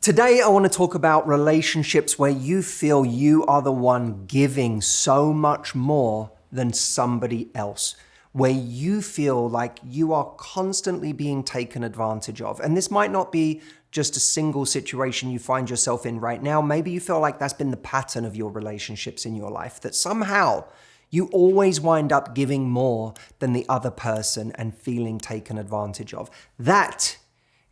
Today, I want to talk about relationships where you feel you are the one giving so much more than somebody else, where you feel like you are constantly being taken advantage of. And this might not be just a single situation you find yourself in right now. Maybe you feel like that's been the pattern of your relationships in your life, that somehow you always wind up giving more than the other person and feeling taken advantage of. That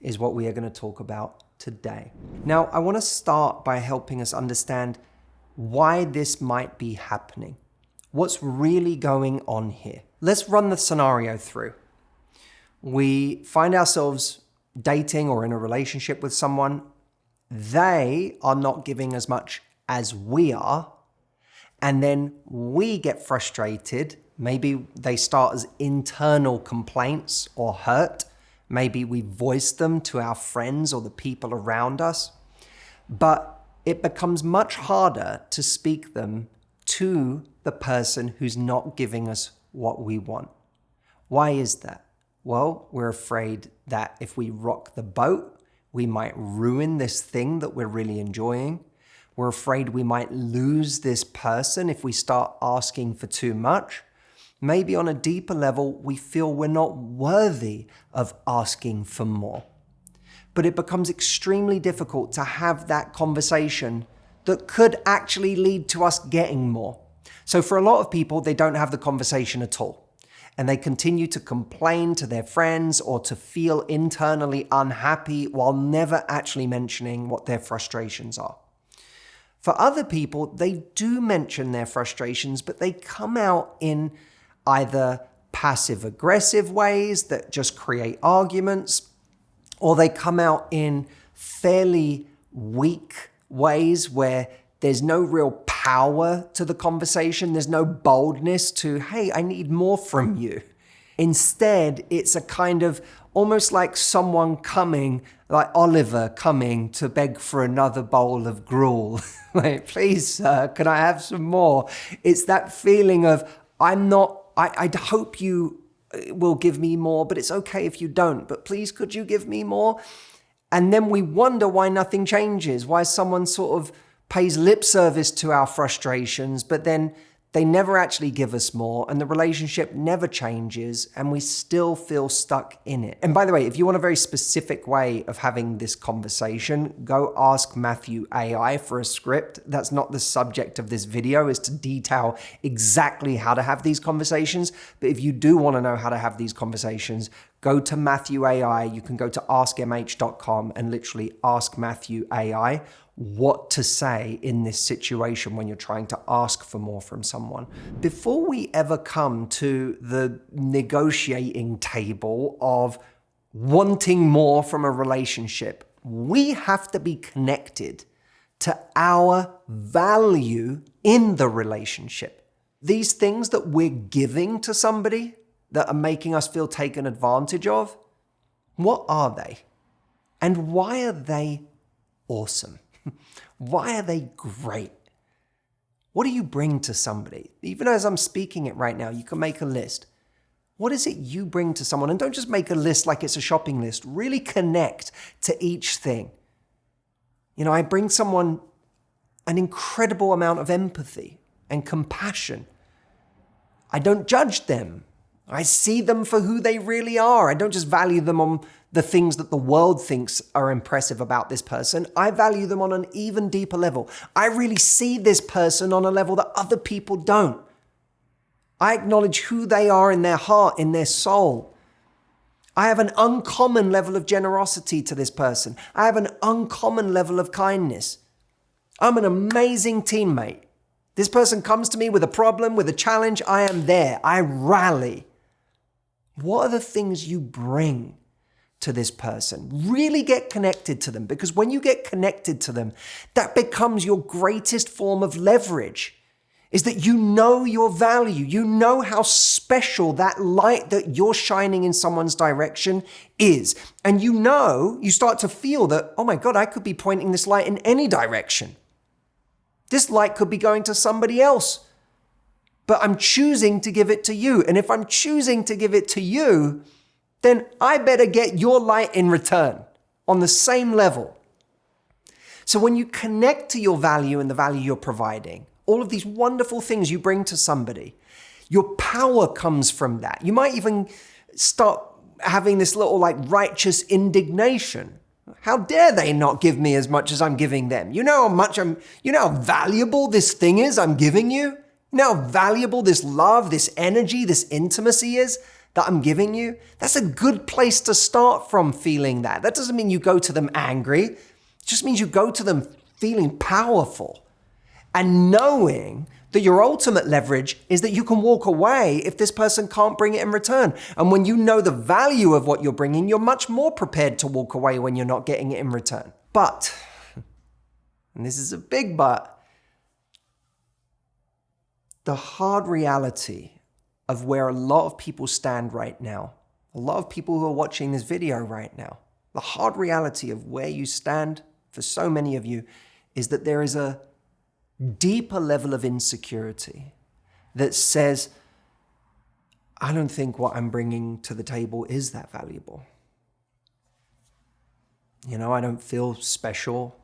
is what we are going to talk about today. Now, I want to start by helping us understand why this might be happening. What's really going on here? Let's run the scenario through. We find ourselves dating or in a relationship with someone. They are not giving as much as we are. And then we get frustrated. Maybe they start as internal complaints or hurt. Maybe we voice them to our friends or the people around us. But it becomes much harder to speak them to the person who's not giving us what we want. Why is that? Well, we're afraid that if we rock the boat, we might ruin this thing that we're really enjoying. We're afraid we might lose this person if we start asking for too much. Maybe on a deeper level, we feel we're not worthy of asking for more. But it becomes extremely difficult to have that conversation that could actually lead to us getting more. So for a lot of people, they don't have the conversation at all. And they continue to complain to their friends or to feel internally unhappy while never actually mentioning what their frustrations are. For other people, they do mention their frustrations, but they come out in either passive-aggressive ways that just create arguments, or they come out in fairly weak ways where there's no real power to the conversation. There's no boldness to, hey, I need more from you. Instead, it's a kind of almost like someone coming, like Oliver coming to beg for another bowl of gruel. Like, please, sir, can I have some more? It's that feeling of, I hope you will give me more, but it's okay if you don't. But please, could you give me more? And then we wonder why nothing changes, why someone sort of pays lip service to our frustrations, but then they never actually give us more, and the relationship never changes, and we still feel stuck in it. And by the way, if you want a very specific way of having this conversation, go ask Matthew AI for a script. That's not the subject of this video, is to detail exactly how to have these conversations. But if you do want to know how to have these conversations, go to Matthew AI. You can go to askmh.com and literally ask Matthew AI what to say in this situation when you're trying to ask for more from someone. Before we ever come to the negotiating table of wanting more from a relationship, we have to be connected to our value in the relationship. These things that we're giving to somebody that are making us feel taken advantage of, what are they? And why are they awesome? Why are they great? What do you bring to somebody? Even as I'm speaking it right now, you can make a list. What is it you bring to someone? And don't just make a list like it's a shopping list. Really connect to each thing. You know, I bring someone an incredible amount of empathy and compassion. I don't judge them. I see them for who they really are. I don't just value them on the things that the world thinks are impressive about this person. I value them on an even deeper level. I really see this person on a level that other people don't. I acknowledge who they are in their heart, in their soul. I have an uncommon level of generosity to this person. I have an uncommon level of kindness. I'm an amazing teammate. This person comes to me with a problem, with a challenge. I am there. I rally. What are the things you bring to this person? Really get connected to them, because when you get connected to them, that becomes your greatest form of leverage, is that you know your value. You know how special that light that you're shining in someone's direction is. And you start to feel that, oh my God, I could be pointing this light in any direction. This light could be going to somebody else, but I'm choosing to give it to you. And if I'm choosing to give it to you, then I better get your light in return on the same level. So when you connect to your value and the value you're providing, all of these wonderful things you bring to somebody, your power comes from that. You might even start having this little like righteous indignation. How dare they not give me as much as I'm giving them? You know how valuable this thing is I'm giving you? You know how valuable this love, this energy, this intimacy is that I'm giving you? That's a good place to start from, feeling that. That doesn't mean you go to them angry. It just means you go to them feeling powerful and knowing that your ultimate leverage is that you can walk away if this person can't bring it in return. And when you know the value of what you're bringing, you're much more prepared to walk away when you're not getting it in return. But, and this is a big but, the hard reality of where a lot of people stand right now, a lot of people who are watching this video right now, the hard reality of where you stand for so many of you is that there is a deeper level of insecurity that says, I don't think what I'm bringing to the table is that valuable. You know, I don't feel special.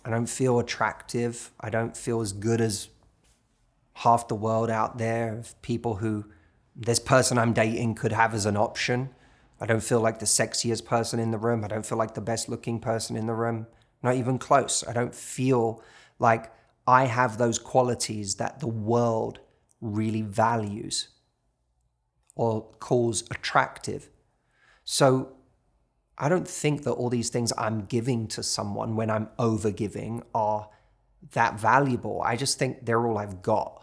I don't feel attractive. I don't feel as good as half the world out there of people who this person I'm dating could have as an option. I don't feel like the sexiest person in the room. I don't feel like the best looking person in the room. Not even close. I don't feel like I have those qualities that the world really values or calls attractive. So I don't think that all these things I'm giving to someone when I'm overgiving are that valuable. I just think they're all I've got.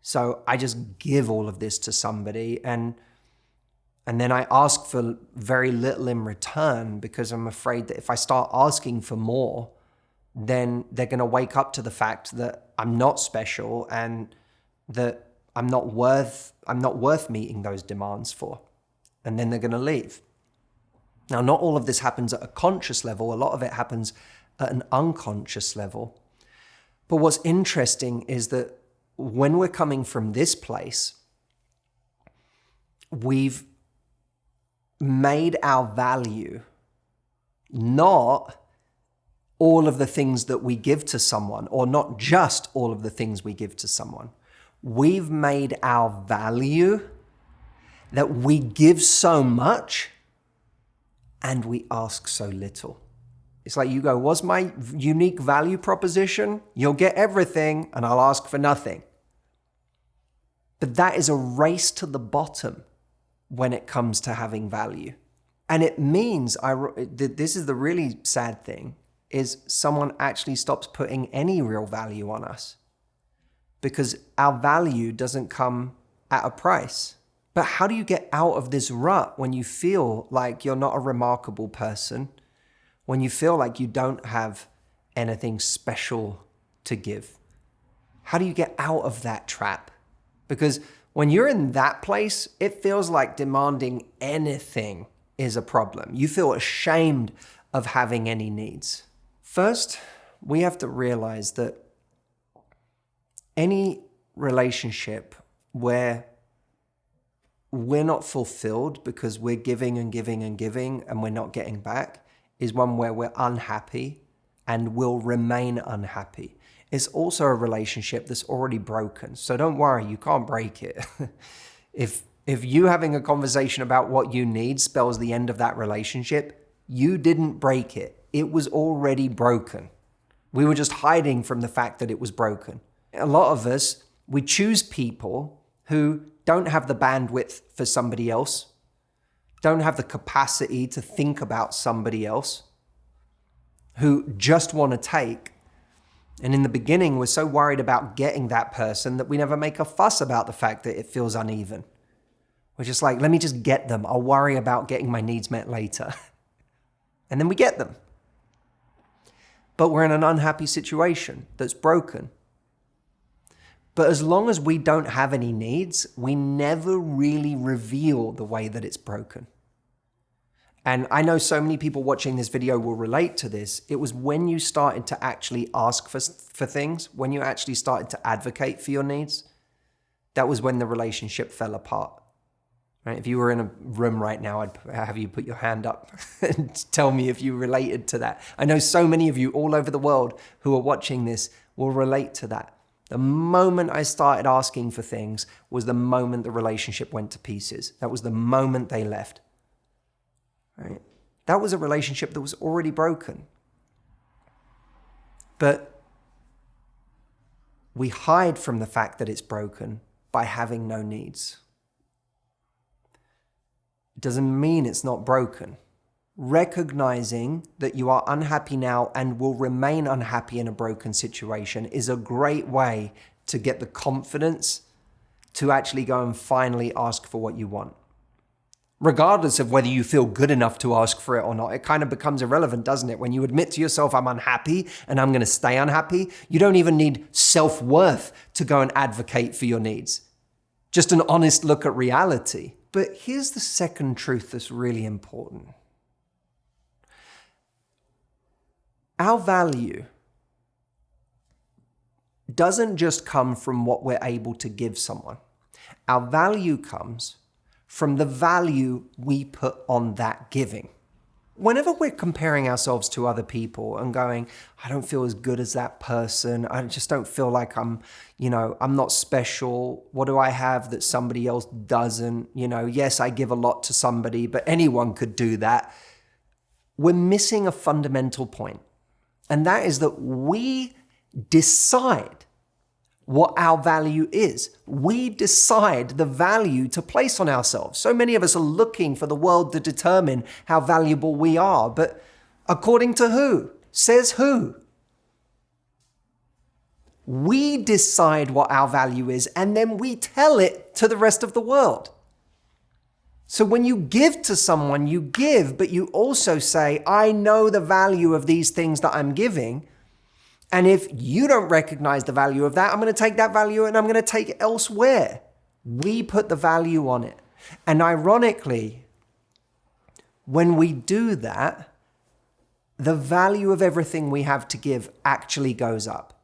So I just give all of this to somebody and then I ask for very little in return because I'm afraid that if I start asking for more, then they're going to wake up to the fact that I'm not special and that I'm not worth meeting those demands for. And then they're going to leave. Now, not all of this happens at a conscious level. A lot of it happens at an unconscious level. But what's interesting is that when we're coming from this place, we've made our value not all of the things that we give to someone, or not just all of the things we give to someone. We've made our value that we give so much and we ask so little. It's like you go, what's my unique value proposition? You'll get everything and I'll ask for nothing. But that is a race to the bottom when it comes to having value. And it means, this is the really sad thing, is someone actually stops putting any real value on us because our value doesn't come at a price. But how do you get out of this rut when you feel like you're not a remarkable person, when you feel like you don't have anything special to give? How do you get out of that trap? Because when you're in that place, it feels like demanding anything is a problem. You feel ashamed of having any needs. First, we have to realize that any relationship where we're not fulfilled because we're giving and giving and giving and we're not getting back is one where we're unhappy and will remain unhappy. It's also a relationship that's already broken. So don't worry, you can't break it. If you having a conversation about what you need spells the end of that relationship, you didn't break it. It was already broken. We were just hiding from the fact that it was broken. A lot of us, we choose people who don't have the bandwidth for somebody else, don't have the capacity to think about somebody else, who just want to take. And in the beginning, we're so worried about getting that person that we never make a fuss about the fact that it feels uneven. We're just like, let me just get them. I'll worry about getting my needs met later. And then we get them. But we're in an unhappy situation that's broken. But as long as we don't have any needs, we never really reveal the way that it's broken. And I know so many people watching this video will relate to this. It was when you started to actually ask for things, when you actually started to advocate for your needs, that was when the relationship fell apart. Right? If you were in a room right now, I'd have you put your hand up and tell me if you related to that. I know so many of you all over the world who are watching this will relate to that. The moment I started asking for things was the moment the relationship went to pieces. That was the moment they left. Right? That was a relationship that was already broken. But we hide from the fact that it's broken by having no needs. It doesn't mean it's not broken. Recognizing that you are unhappy now and will remain unhappy in a broken situation is a great way to get the confidence to actually go and finally ask for what you want. Regardless of whether you feel good enough to ask for it or not, it kind of becomes irrelevant, doesn't it? When you admit to yourself, I'm unhappy and I'm going to stay unhappy, you don't even need self-worth to go and advocate for your needs. Just an honest look at reality. But here's the second truth that's really important. Our value doesn't just come from what we're able to give someone. Our value comes from the value we put on that giving. Whenever we're comparing ourselves to other people and going, I don't feel as good as that person. I just don't feel like I'm not special. What do I have that somebody else doesn't? Yes, I give a lot to somebody, but anyone could do that. We're missing a fundamental point. And that is that we decide what our value is. We decide the value to place on ourselves. So many of us are looking for the world to determine how valuable we are. But according to who? Says who? We decide what our value is, and then we tell it to the rest of the world. So when you give to someone, you give, but you also say, I know the value of these things that I'm giving. And if you don't recognize the value of that, I'm going to take that value and I'm going to take it elsewhere. We put the value on it. And ironically, when we do that, the value of everything we have to give actually goes up.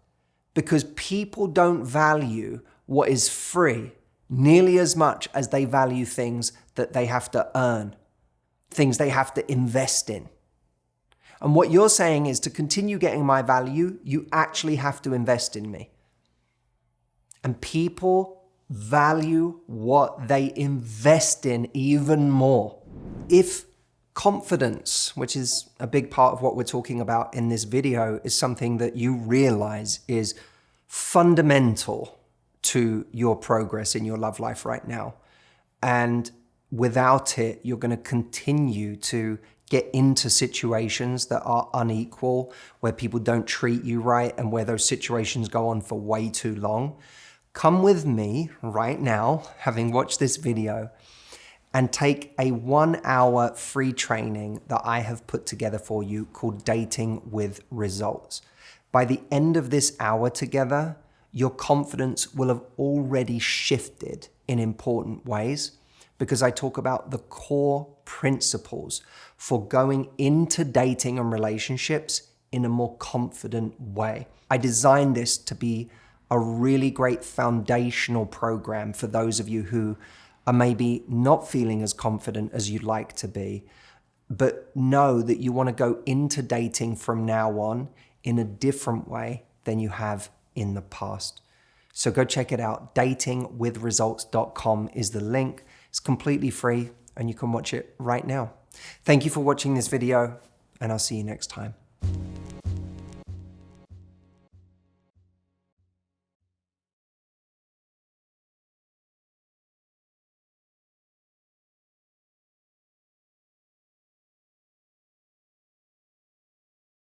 Because people don't value what is free nearly as much as they value things that they have to earn, things they have to invest in. And what you're saying is to continue getting my value, you actually have to invest in me. And people value what they invest in even more. If confidence, which is a big part of what we're talking about in this video, is something that you realize is fundamental to your progress in your love life right now, and without it, you're going to continue to get into situations that are unequal, where people don't treat you right and where those situations go on for way too long. Come with me right now, having watched this video, and take a 1-hour free training that I have put together for you called Dating with Results. By the end of this hour together, your confidence will have already shifted in important ways, because I talk about the core principles for going into dating and relationships in a more confident way. I designed this to be a really great foundational program for those of you who are maybe not feeling as confident as you'd like to be, but know that you want to go into dating from now on in a different way than you have in the past. So go check it out. Datingwithresults.com is the link. It's completely free and you can watch it right now. Thank you for watching this video, and I'll see you next time.